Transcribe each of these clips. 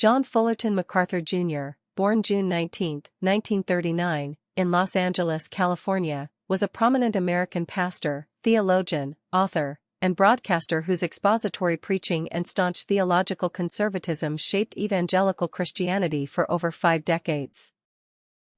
John Fullerton MacArthur Jr., born June 19, 1939, in Los Angeles, California, was a prominent American pastor, theologian, author, and broadcaster whose expository preaching and staunch theological conservatism shaped evangelical Christianity for over 5 decades.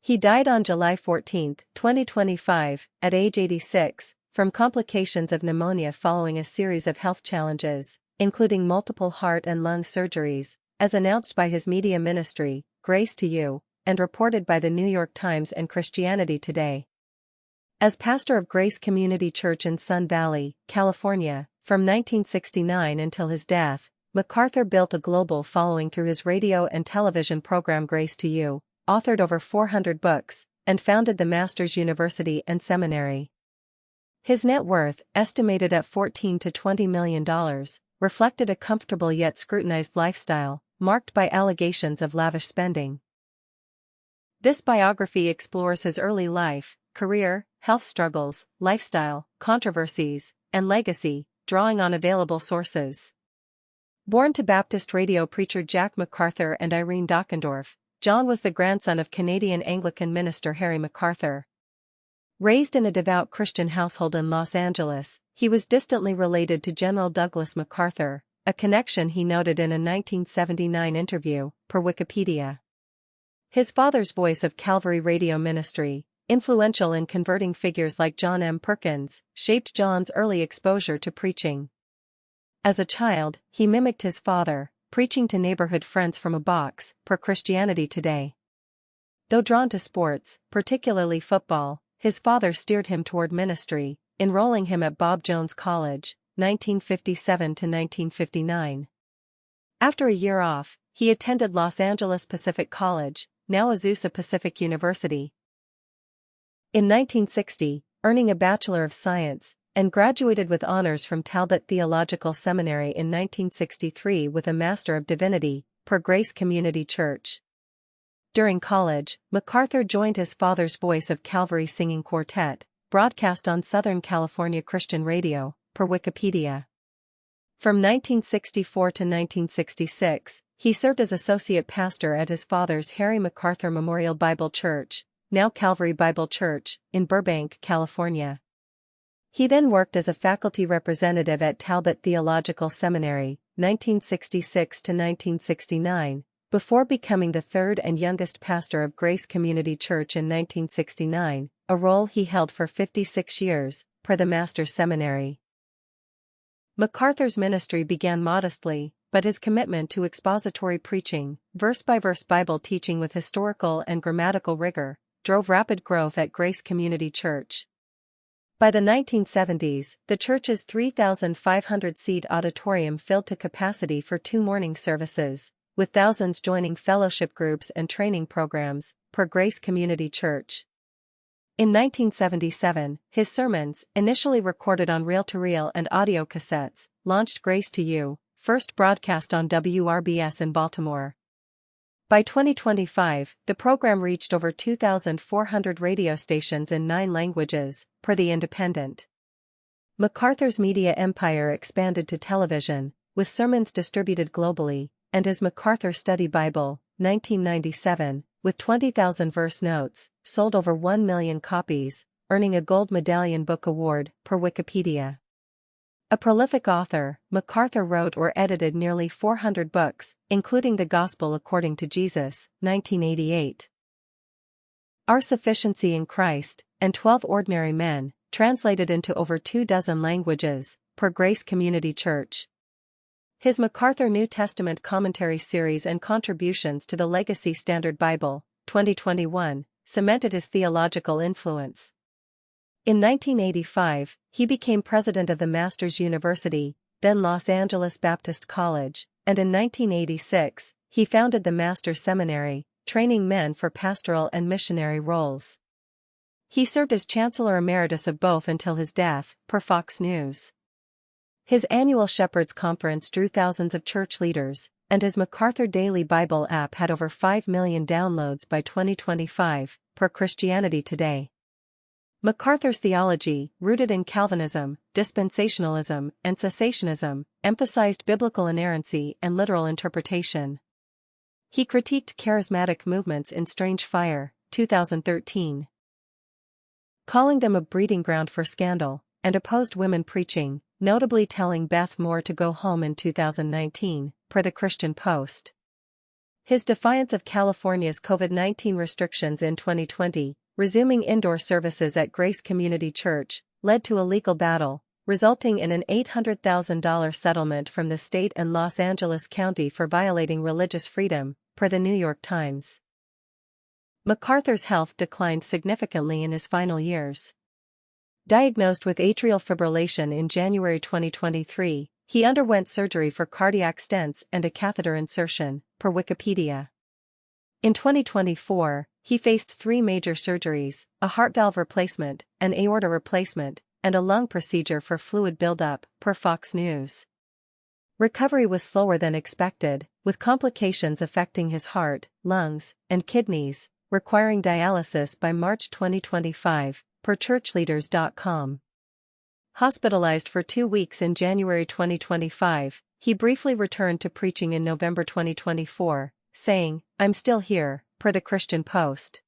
He died on July 14, 2025, at age 86, from complications of pneumonia following a series of health challenges, including multiple heart and lung surgeries, as announced by his media ministry, Grace to You, and reported by the New York Times and Christianity Today. As pastor of Grace Community Church in Sun Valley, California, from 1969 until his death, MacArthur built a global following through his radio and television program Grace to You, authored over 400 books, and founded the Masters University and Seminary. His net worth, estimated at $14 to $20 million, reflected a comfortable yet scrutinized lifestyle, marked by allegations of lavish spending. This biography explores his early life, career, health struggles, lifestyle, controversies, and legacy, drawing on available sources. Born to Baptist radio preacher Jack MacArthur and Irene Dockendorf, John was the grandson of Canadian Anglican minister Harry MacArthur. Raised in a devout Christian household in Los Angeles, he was distantly related to General Douglas MacArthur, a connection he noted in a 1979 interview, per Wikipedia. His father's voice of Calvary radio ministry, influential in converting figures like John M. Perkins, shaped John's early exposure to preaching. As a child, he mimicked his father, preaching to neighborhood friends from a box, per Christianity Today. Though drawn to sports, particularly football, his father steered him toward ministry, enrolling him at Bob Jones College, 1957 to 1959. After a year off, he attended Los Angeles Pacific College, now Azusa Pacific University. In 1960, earning a Bachelor of Science, and graduated with honors from Talbot Theological Seminary in 1963 with a Master of Divinity, per Grace Community Church. During college, MacArthur joined his father's Voice of Calvary Singing Quartet, broadcast on Southern California Christian Radio, per Wikipedia. From 1964 to 1966, he served as associate pastor at his father's Harry MacArthur Memorial Bible Church, now Calvary Bible Church, in Burbank, California. He then worked as a faculty representative at Talbot Theological Seminary, 1966 to 1969, before becoming the third and youngest pastor of Grace Community Church in 1969, a role he held for 56 years, per the Master's Seminary. MacArthur's ministry began modestly, but his commitment to expository preaching, verse-by-verse Bible teaching with historical and grammatical rigor, drove rapid growth at Grace Community Church. By the 1970s, the church's 3,500-seat auditorium filled to capacity for 2 morning services, with thousands joining fellowship groups and training programs, per Grace Community Church. In 1977, his sermons, initially recorded on reel-to-reel and audio cassettes, launched Grace to You, first broadcast on WRBS in Baltimore. By 2025, the program reached over 2,400 radio stations in 9 languages, per The Independent. MacArthur's media empire expanded to television, with sermons distributed globally, and his MacArthur Study Bible, 1997, with 20,000 verse notes, sold over 1 million copies, earning a Gold Medallion Book Award, per Wikipedia. A prolific author, MacArthur wrote or edited nearly 400 books, including The Gospel According to Jesus, 1988. Our Sufficiency in Christ, and 12 Ordinary Men, translated into over 24 languages, per Grace Community Church. His MacArthur New Testament Commentary Series and contributions to the Legacy Standard Bible, 2021, cemented his theological influence. In 1985, he became president of the Masters University, then Los Angeles Baptist College, and in 1986, he founded the Masters Seminary, training men for pastoral and missionary roles. He served as Chancellor Emeritus of both until his death, per Fox News. His annual Shepherds Conference drew thousands of church leaders, and his MacArthur Daily Bible app had over 5 million downloads by 2025, per Christianity Today. MacArthur's theology, rooted in Calvinism, dispensationalism, and cessationism, emphasized biblical inerrancy and literal interpretation. He critiqued charismatic movements in Strange Fire, 2013, calling them a breeding ground for scandal, and opposed women preaching, notably telling Beth Moore to go home in 2019, per the Christian Post. His defiance of California's COVID-19 restrictions in 2020, resuming indoor services at Grace Community Church, led to a legal battle, resulting in an $800,000 settlement from the state and Los Angeles County for violating religious freedom, per the New York Times. MacArthur's health declined significantly in his final years. Diagnosed with atrial fibrillation in January 2023, he underwent surgery for cardiac stents and a catheter insertion, per Wikipedia. In 2024, he faced 3 major surgeries, a heart valve replacement, an aorta replacement, and a lung procedure for fluid buildup, per Fox News. Recovery was slower than expected, with complications affecting his heart, lungs, and kidneys, requiring dialysis by March 2025, per churchleaders.com. Hospitalized for 2 weeks in January 2025, he briefly returned to preaching in November 2024, saying, "I'm still here," per the Christian Post.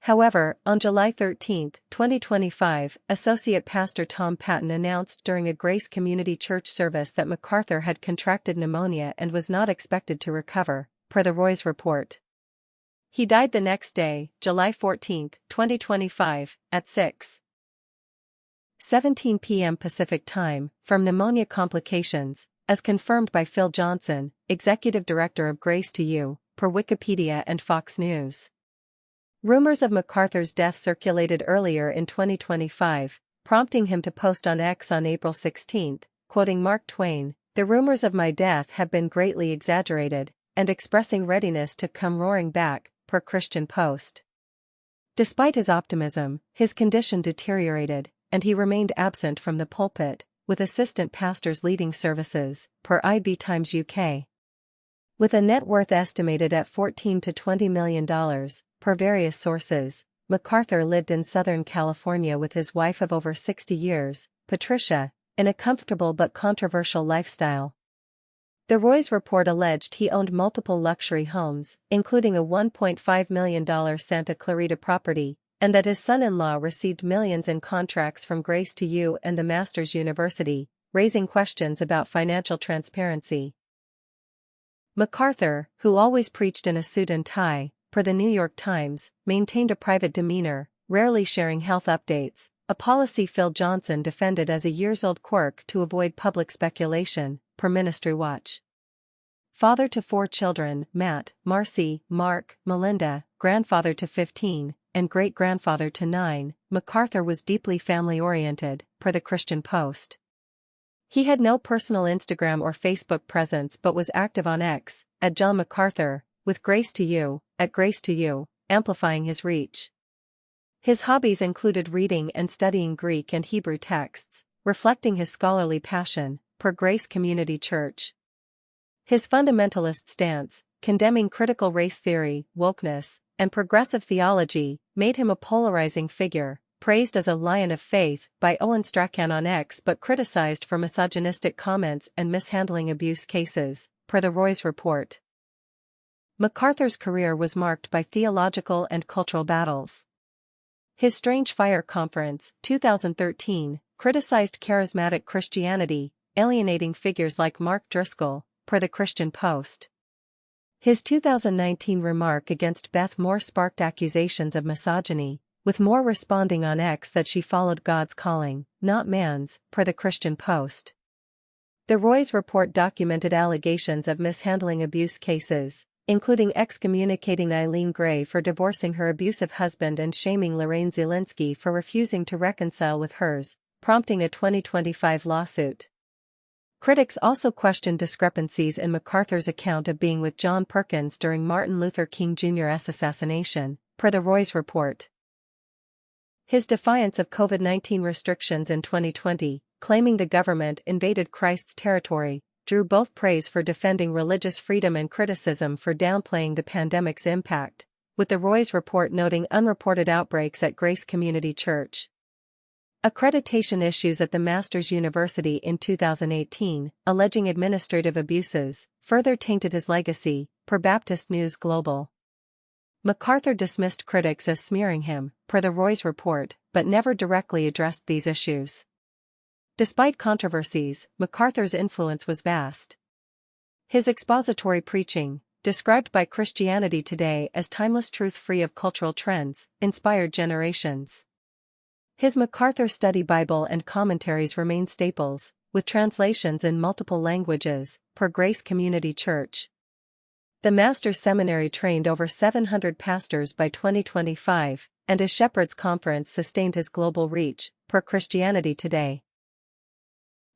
However, on July 13, 2025, Associate Pastor Tom Patton announced during a Grace Community Church service that MacArthur had contracted pneumonia and was not expected to recover, per the Roy's report. He died the next day, July 14, 2025, at 6:17 p.m. Pacific Time, from pneumonia complications, as confirmed by Phil Johnson, Executive Director of Grace to You, per Wikipedia and Fox News. Rumors of MacArthur's death circulated earlier in 2025, prompting him to post on X on April 16, quoting Mark Twain, "The rumors of my death have been greatly exaggerated," and expressing readiness to come roaring back, per Christian Post. Despite his optimism, his condition deteriorated, and he remained absent from the pulpit, with assistant pastors leading services, per IB Times UK. With a net worth estimated at $14 to $20 million, per various sources, MacArthur lived in Southern California with his wife of over 60 years, Patricia, in a comfortable but controversial lifestyle. The Roy's report alleged he owned multiple luxury homes, including a $1.5 million Santa Clarita property, and that his son-in-law received millions in contracts from Grace to You and the Masters University, raising questions about financial transparency. MacArthur, who always preached in a suit and tie, per the New York Times, maintained a private demeanor, rarely sharing health updates, a policy Phil Johnson defended as a years-old quirk to avoid public speculation, per Ministry Watch. Father to 4 children, Matt, Marcy, Mark, Melinda, grandfather to 15, and great-grandfather to 9, MacArthur was deeply family-oriented, per the Christian Post. He had no personal Instagram or Facebook presence but was active on X, at John MacArthur, with Grace to You, at Grace to You, amplifying his reach. His hobbies included reading and studying Greek and Hebrew texts, reflecting his scholarly passion, per Grace Community Church. His fundamentalist stance, condemning critical race theory, wokeness, and progressive theology, made him a polarizing figure, praised as a lion of faith by Owen Strachan on X but criticized for misogynistic comments and mishandling abuse cases, per the Roy's report. MacArthur's career was marked by theological and cultural battles. His Strange Fire Conference, 2013, criticized charismatic Christianity, alienating figures like Mark Driscoll, per the Christian Post. His 2019 remark against Beth Moore sparked accusations of misogyny, with Moore responding on X that she followed God's calling, not man's, per the Christian Post. The Roy's report documented allegations of mishandling abuse cases, including excommunicating Eileen Gray for divorcing her abusive husband and shaming Lorraine Zielinski for refusing to reconcile with hers, prompting a 2025 lawsuit. Critics also questioned discrepancies in MacArthur's account of being with John Perkins during Martin Luther King Jr.'s assassination, per the Roy's report. His defiance of COVID-19 restrictions in 2020, claiming the government invaded Christ's territory, drew both praise for defending religious freedom and criticism for downplaying the pandemic's impact, with the Roy's report noting unreported outbreaks at Grace Community Church. Accreditation issues at the Masters University in 2018, alleging administrative abuses, further tainted his legacy, per Baptist News Global. MacArthur dismissed critics as smearing him, per the Roy's report, but never directly addressed these issues. Despite controversies, MacArthur's influence was vast. His expository preaching, described by Christianity Today as timeless truth free of cultural trends, inspired generations. His MacArthur Study Bible and commentaries remain staples, with translations in multiple languages, per Grace Community Church. The Masters Seminary trained over 700 pastors by 2025, and his Shepherd's Conference sustained his global reach, per Christianity Today.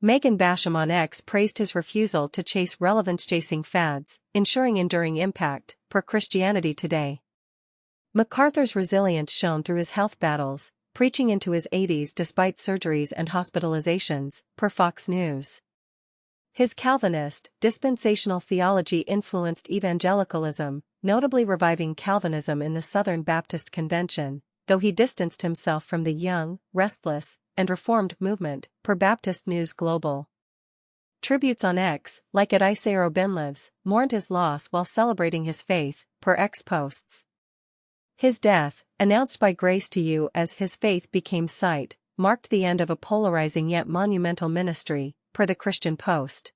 Megan Basham on X praised his refusal to chase relevance-chasing fads, ensuring enduring impact, per Christianity Today. MacArthur's resilience shone through his health battles, preaching into his 80s despite surgeries and hospitalizations, per Fox News. His Calvinist, dispensational theology influenced evangelicalism, notably reviving Calvinism in the Southern Baptist Convention, though he distanced himself from the young, restless, and Reformed movement, per Baptist News Global. Tributes on X, like at Isaero Benlives, mourned his loss while celebrating his faith, per X posts. His death, announced by Grace to You as his faith became sight, marked the end of a polarizing yet monumental ministry, per the Christian Post.